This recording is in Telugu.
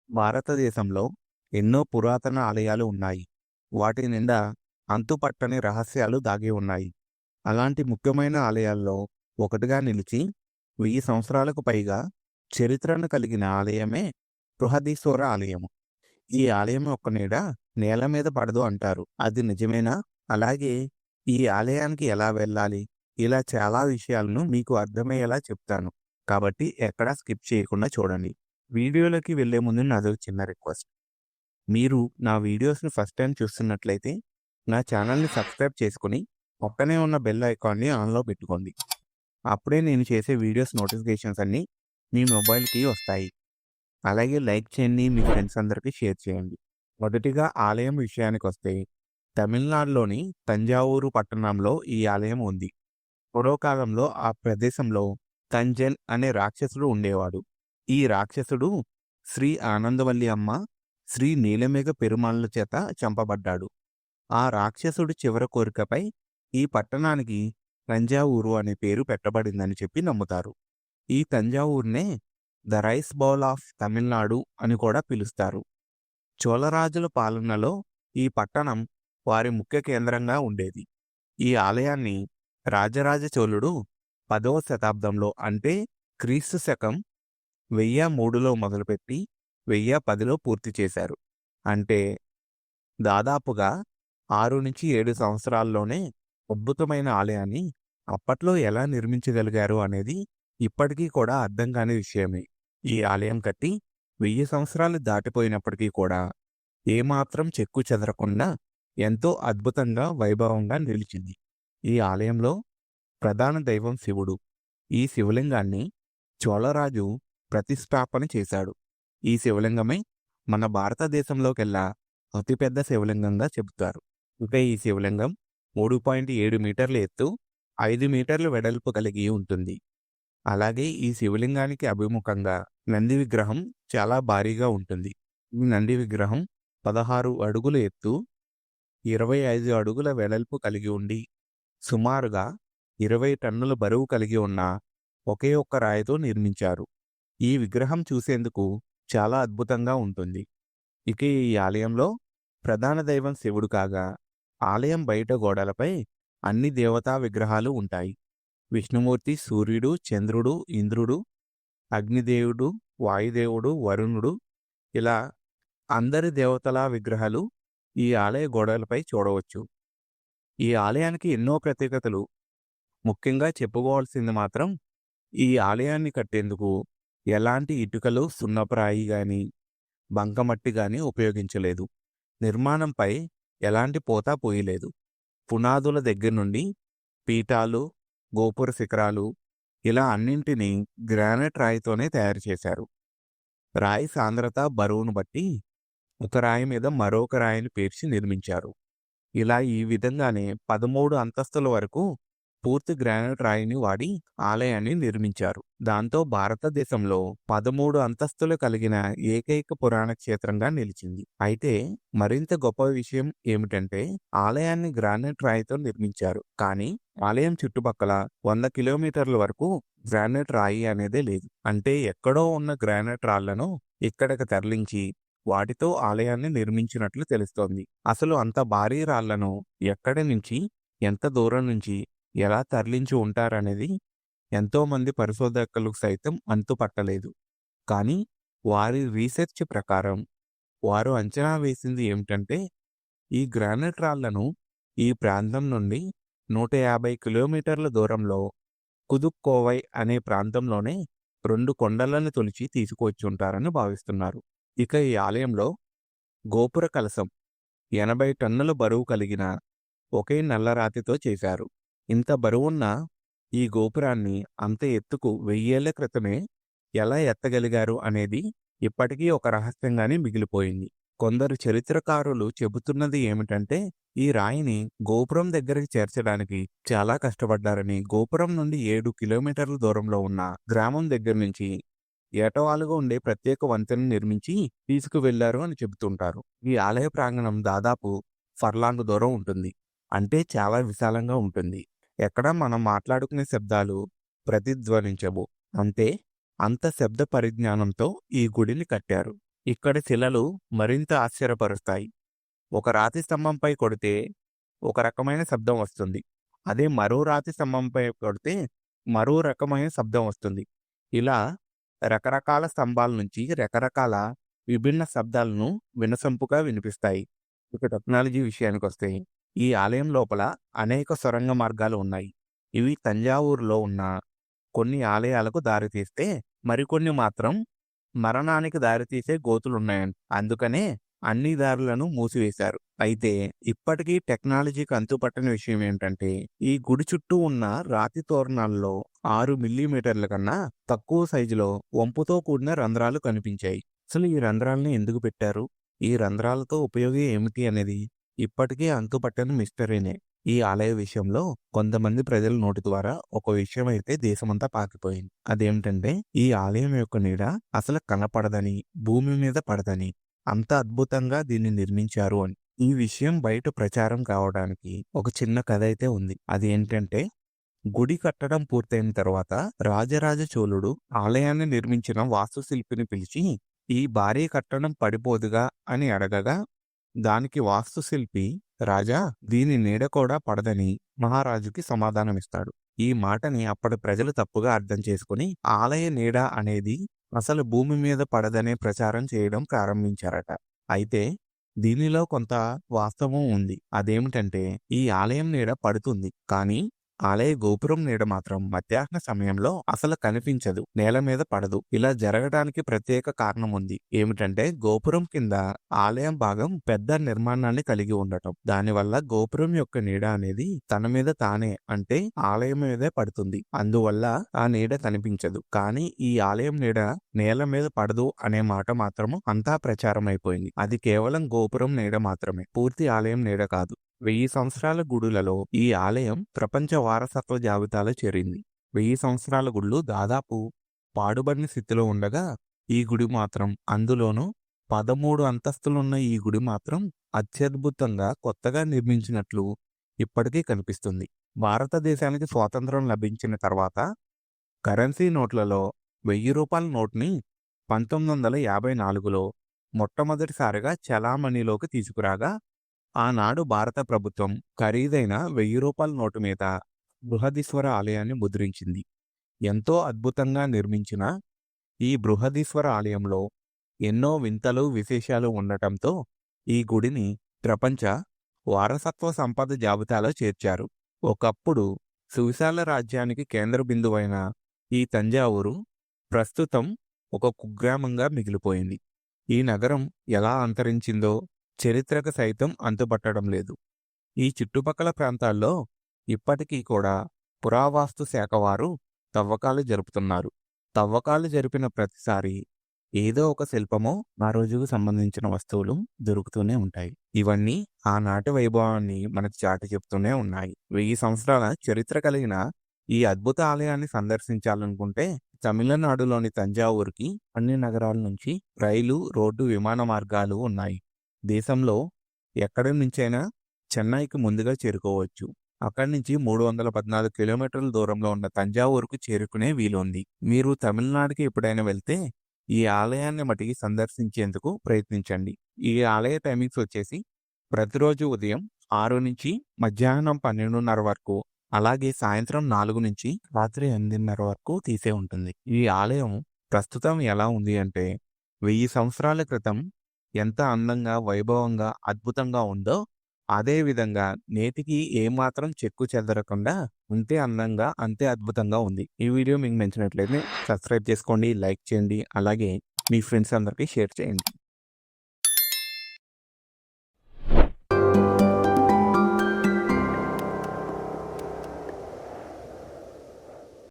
భారతదేశంలో ఎన్నో పురాతన ఆలయాలు ఉన్నాయి. వాటి నిండా అంతుపట్టని రహస్యాలు దాగి ఉన్నాయి. అలాంటి ముఖ్యమైన ఆలయాల్లో ఒకటిగా నిలిచి 1000 సంవత్సరాలకు పైగా చరిత్రను కలిగిన ఆలయమే బృహదీశ్వర ఆలయము. ఈ ఆలయం యొక్క నీడ నేల మీద పడదు అంటారు. అది నిజమేనా? అలాగే ఈ ఆలయానికి ఎలా వెళ్ళాలి? ఇలా చాలా విషయాలను మీకు అర్థమయ్యేలా చెప్తాను. కాబట్టి ఎక్కడా స్కిప్ చేయకుండా చూడండి. వీడియోలోకి వెళ్ళే ముందు నాదొక చిన్న రిక్వెస్ట్. మీరు నా వీడియోస్‌ని ఫస్ట్ టైం చూస్తున్నట్లయితే నా ఛానల్‌ని సబ్స్క్రైబ్ చేసుకొని పక్కనే ఉన్న బెల్ ఐకాన్‌ని ఆన్‌లో పెట్టుకోండి. అప్పుడే నేను చేసే వీడియోస్ నోటిఫికేషన్స్ అన్నీ మీ మొబైల్‌కి వస్తాయి. అలాగే లైక్ చేయండి, మీ ఫ్రెండ్స్ అందరికీ షేర్ చేయండి. మొదటిగా ఆలయం విషయానికొస్తే తమిళనాడులోని తంజావూరు పట్టణంలో ఈ ఆలయం ఉంది. పూర్వకాలంలో ఆ ప్రదేశంలో తంజన్ అనే రాక్షసుడు ఉండేవాడు. ఈ రాక్షసుడు శ్రీ ఆనందవల్లి అమ్మ, శ్రీ నీలమేఘ పెరుమాళ్ల చేత చంపబడ్డాడు. ఆ రాక్షసుడి చివరి కోరికపై ఈ పట్టణానికి తంజావూరు అనే పేరు పెట్టబడిందని చెప్పి నమ్ముతారు. ఈ తంజావూరునే the rice bowl of Tamil Nadu అని కూడా పిలుస్తారు. చోళరాజుల పాలనలో ఈ పట్టణం వారి ముఖ్య కేంద్రంగా ఉండేది. ఈ ఆలయాన్ని రాజరాజ చోళుడు 10వ శతాబ్దంలో అంటే క్రీస్తు శకం 1003లో మొదలుపెట్టి 1010లో పూర్తి చేశారు. అంటే దాదాపుగా 6-7 సంవత్సరాల్లోనే అద్భుతమైన ఆలయాన్ని అప్పట్లో ఎలా నిర్మించగలిగారు అనేది ఇప్పటికీ కూడా అర్థం కాని విషయమే. ఈ ఆలయం కట్టి 1000 సంవత్సరాలు దాటిపోయినప్పటికీ కూడా ఏమాత్రం చెక్కు చెదరకుండా ఎంతో అద్భుతంగా వైభవంగా నిలిచింది. ఈ ఆలయంలో ప్రధాన దైవం శివుడు. ఈ శివలింగాన్ని చోళరాజు ప్రతిష్టాపన చేశాడు. ఈ శివలింగమే మన భారతదేశంలోకెల్లా అతిపెద్ద శివలింగంగా చెబుతారు. ఇక ఈ శివలింగం 3.7 మీటర్ల ఎత్తు, 5 మీటర్ల వెడల్పు కలిగి ఉంటుంది. అలాగే ఈ శివలింగానికి అభిముఖంగా నంది విగ్రహం చాలా భారీగా ఉంటుంది. ఈ నంది విగ్రహం 16 అడుగుల ఎత్తు, 25 అడుగుల వెడల్పు కలిగి ఉండి సుమారుగా 20 టన్నుల బరువు కలిగి ఉన్న ఒకే ఒక్క రాయితో నిర్మించారు. ఈ విగ్రహం చూసేందుకు చాలా అద్భుతంగా ఉంటుంది. ఇక ఈ ఆలయంలో ప్రధాన దైవం శివుడు కాగా ఆలయం బయట గోడలపై అన్ని దేవతా విగ్రహాలు ఉంటాయి. విష్ణుమూర్తి, సూర్యుడు, చంద్రుడు, ఇంద్రుడు, అగ్నిదేవుడు, వాయుదేవుడు, వరుణుడు ఇలా అందరి దేవతల విగ్రహాలు ఈ ఆలయ గోడలపై చూడవచ్చు. ఈ ఆలయానికి ఎన్నో ప్రత్యేకతలు. ముఖ్యంగా చెప్పుకోవాల్సింది మాత్రం ఈ ఆలయాన్ని కట్టేందుకు ఎలాంటి ఇటుకలు, సున్నపురాయి గాని బంకమట్టి గాని ఉపయోగించలేదు. నిర్మాణంపై ఎలాంటి పోతా పోయలేదు. పునాదుల దగ్గర నుండి పీఠాలు, గోపుర శిఖరాలు ఇలా అన్నింటినీ గ్రానైట్ రాయితోనే తయారు చేశారు. రాయి సాంద్రత, బరువును బట్టి ఒక రాయి మీద మరొక రాయిని పేర్చి నిర్మించారు. ఇలా ఈ విధంగానే 13 అంతస్తుల వరకు పూర్తి గ్రానైట్ రాయిని వాడి ఆలయాన్ని నిర్మించారు. దాంతో భారతదేశంలో 13 అంతస్తులు కలిగిన ఏకైక పురాణ క్షేత్రంగా నిలిచింది. అయితే మరింత గొప్ప విషయం ఏమిటంటే ఆలయాన్ని గ్రానైట్ రాయితో నిర్మించారు. కానీ ఆలయం చుట్టుపక్కల 100 కిలోమీటర్ల వరకు గ్రానైట్ రాయి అనేదే లేదు. అంటే ఎక్కడో ఉన్న గ్రానైట్ రాళ్లను ఇక్కడికి తరలించి వాటితో ఆలయాన్ని నిర్మించినట్లు తెలుస్తోంది. అసలు అంత భారీ రాళ్లను ఎక్కడి నుంచి, ఎంత దూరం నుంచి ఎలా తరలించి ఉంటారనేది ఎంతోమంది పరిశోధకులకు సైతం అంతుపట్టలేదు. కానీ వారి రీసెర్చ్ ప్రకారం వారు అంచనా వేసింది ఏమిటంటే ఈ గ్రానైట్ రాళ్లను ఈ ప్రాంతం నుండి 150 కిలోమీటర్ల దూరంలో కుదుక్కోవై అనే ప్రాంతంలోనే 2 కొండలను తొలిచి తీసుకువచ్చి ఉంటారని భావిస్తున్నారు. ఇక ఈ ఆలయంలో గోపుర కలశం 80 టన్నుల బరువు కలిగిన ఒకే నల్లరాతితో చేశారు. ఇంత బరువున్న ఈ గోపురాన్ని అంత ఎత్తుకు 1000 ఏళ్ల క్రితమే ఎలా ఎత్తగలిగారు అనేది ఇప్పటికీ ఒక రహస్యంగానే మిగిలిపోయింది. కొందరు చరిత్రకారులు చెబుతున్నది ఏమిటంటే ఈ రాయిని గోపురం దగ్గరికి చేర్చడానికి చాలా కష్టపడ్డారని, గోపురం నుండి 7 కిలోమీటర్ల దూరంలో ఉన్న గ్రామం దగ్గర నుంచి ఏటవాలుగా ఉండే ప్రత్యేక వంతెన నిర్మించి తీసుకువెళ్లారు అని చెబుతుంటారు. ఈ ఆలయ ప్రాంగణం దాదాపు ఫర్లాంగ్ దూరం ఉంటుంది. అంటే చాలా విశాలంగా ఉంటుంది. ఎక్కడ మనం మాట్లాడుకునే శబ్దాలు ప్రతిధ్వనించవు. అంతే అంత శబ్ద పరిజ్ఞానంతో ఈ గుడిని కట్టారు. ఇక్కడి శిలలు మరింత ఆశ్చర్యపరుస్తాయి. ఒక రాతి స్తంభంపై కొడితే ఒక రకమైన శబ్దం వస్తుంది. అదే మరో రాతి స్తంభంపై కొడితే మరో రకమైన శబ్దం వస్తుంది. ఇలా రకరకాల స్తంభాల నుంచి రకరకాల విభిన్న శబ్దాలను వినసొంపుగా వినిపిస్తాయి. ఇక టెక్నాలజీ విషయానికొస్తే ఈ ఆలయం లోపల అనేక సొరంగ మార్గాలు ఉన్నాయి. ఇవి తంజావూరులో ఉన్న కొన్ని ఆలయాలకు దారితీస్తే మరికొన్ని మాత్రం మరణానికి దారితీసే గోతులున్నాయంట. అందుకనే అన్ని దారులను మూసివేశారు. అయితే ఇప్పటికీ టెక్నాలజీకి అంతుపట్టని విషయం ఏంటంటే ఈ గుడి చుట్టూ ఉన్న రాతి తోరణాల్లో 6 మిల్లీమీటర్ల కన్నా తక్కువ సైజులో వంపుతో కూడిన రంధ్రాలు కనిపించాయి. అసలు ఈ రంధ్రాలని ఎందుకు పెట్టారు? ఈ రంధ్రాలతో ఉపయోగం ఏమిటి అనేది ఇప్పటికీ అంతుపట్టని మిస్టరీనే. ఈ ఆలయ విషయంలో కొంతమంది ప్రజల నోటి ద్వారా ఒక విషయం అయితే దేశమంతా పాకిపోయింది. అదేమిటంటే ఈ ఆలయం యొక్క నీడ అసలు కనపడదని, భూమి మీద పడదని, అంత అద్భుతంగా దీన్ని నిర్మించారు అని. ఈ విషయం బయట ప్రచారం కావడానికి ఒక చిన్న కథ అయితే ఉంది. అది ఏంటంటే గుడి కట్టడం పూర్తయిన తర్వాత రాజరాజ చోళుడు ఆలయాన్ని నిర్మించిన వాస్తుశిల్పిని పిలిచి ఈ భారీ కట్టడం పడిపోదుగా అని అడగగా దానికి వాస్తుశిల్పి రాజా దీని నీడ కూడా పడదని మహారాజుకి సమాధానమిస్తాడు. ఈ మాటని అప్పటి ప్రజలు తప్పుగా అర్థం చేసుకుని ఆలయ నీడ అనేది అసలు భూమి మీద పడదనే ప్రచారం చేయడం ప్రారంభించారట. అయితే దీనిలో కొంత వాస్తవం ఉంది. అదేమిటంటే ఈ ఆలయం నీడ పడుతుంది, కానీ ఆలయ గోపురం నీడ మాత్రం మధ్యాహ్న సమయంలో అసలు కనిపించదు, నేల మీద పడదు. ఇలా జరగడానికి ప్రత్యేక కారణం ఉంది. ఏమిటంటే గోపురం కింద ఆలయం భాగం పెద్ద నిర్మాణాన్ని కలిగి ఉండటం. దానివల్ల గోపురం యొక్క నీడ అనేది తన మీద తానే, అంటే ఆలయం మీదే పడుతుంది. అందువల్ల ఆ నీడ కనిపించదు. కానీ ఈ ఆలయం నీడ నేల మీద పడదు అనే మాట మాత్రము అంతా ప్రచారం అయిపోయింది. అది కేవలం గోపురం నీడ మాత్రమే, పూర్తి ఆలయం నీడ కాదు. 1000 సంవత్సరాల గుడులలో ఈ ఆలయం ప్రపంచ వారసత్వ జాబితాలో చేరింది. 1000 సంవత్సరాల గుడులు దాదాపు పాడుబడిన స్థితిలో ఉండగా ఈ గుడి మాత్రం, అందులోనూ 13 అంతస్తులున్న ఈ గుడి మాత్రం అత్యద్భుతంగా కొత్తగా నిర్మించినట్లు ఇప్పటికీ కనిపిస్తుంది. భారతదేశానికి స్వాతంత్రం లభించిన తర్వాత కరెన్సీ నోట్లలో 1000 రూపాయల నోట్ని 1954లో మొట్టమొదటిసారిగా చలామణిలోకి తీసుకురాగా ఆనాడు భారత ప్రభుత్వం ఖరీదైన 1000 రూపాయల నోటు మీద బృహదీశ్వర ఆలయాన్ని ముద్రించింది. ఎంతో అద్భుతంగా నిర్మించిన ఈ బృహదీశ్వర ఆలయంలో ఎన్నో వింతలు విశేషాలు ఉండటంతో ఈ గుడిని ప్రపంచ వారసత్వ సంపద జాబితాలో చేర్చారు. ఒకప్పుడు సువిశాల రాజ్యానికి కేంద్ర బిందువైన ఈ తంజావూరు ప్రస్తుతం ఒక కుగ్రామంగా మిగిలిపోయింది. ఈ నగరం ఎలా అంతరించిందో చరిత్రకు సైతం అంతుపట్టడం లేదు. ఈ చుట్టుపక్కల ప్రాంతాల్లో ఇప్పటికీ కూడా పురావస్తు శాఖ వారు తవ్వకాలు జరుపుతున్నారు. తవ్వకాలు జరిపిన ప్రతిసారి ఏదో ఒక శిల్పమో ఆ రోజుకు సంబంధించిన వస్తువులు దొరుకుతూనే ఉంటాయి. ఇవన్నీ ఆనాటి వైభవాన్ని మనకు చాటి చెప్తూనే ఉన్నాయి. 1000 సంవత్సరాల చరిత్ర కలిగిన ఈ అద్భుత ఆలయాన్ని సందర్శించాలనుకుంటే తమిళనాడులోని తంజావూరుకి అన్ని నగరాల నుంచి రైలు, రోడ్డు, విమాన మార్గాలు ఉన్నాయి. దేశంలో ఎక్కడి నుంచైనా చెన్నైకి ముందుగా చేరుకోవచ్చు. అక్కడి నుంచి 314 కిలోమీటర్ల దూరంలో ఉన్న తంజావూరుకు చేరుకునే వీలుంది. మీరు తమిళనాడుకి ఎప్పుడైనా వెళ్తే ఈ ఆలయాన్ని మటికి సందర్శించేందుకు ప్రయత్నించండి. ఈ ఆలయ టైమింగ్స్ వచ్చేసి ప్రతిరోజు ఉదయం 6 నుంచి మధ్యాహ్నం 12:30 వరకు, అలాగే సాయంత్రం 4 నుంచి రాత్రి 8:30 వరకు తీసే ఉంటుంది. ఈ ఆలయం ప్రస్తుతం ఎలా ఉంది అంటే 1000 సంవత్సరాల క్రితం ఎంత అందంగా, వైభవంగా, అద్భుతంగా ఉందో అదే విధంగా నేటికి ఏమాత్రం చెక్కు చెదరకుండా అంతే అందంగా, అంతే అద్భుతంగా ఉంది. ఈ వీడియో మీకు నచ్చినట్లయితే సబ్స్క్రైబ్ చేసుకోండి, లైక్ చేయండి, అలాగే మీ ఫ్రెండ్స్ అందరికీ షేర్ చేయండి.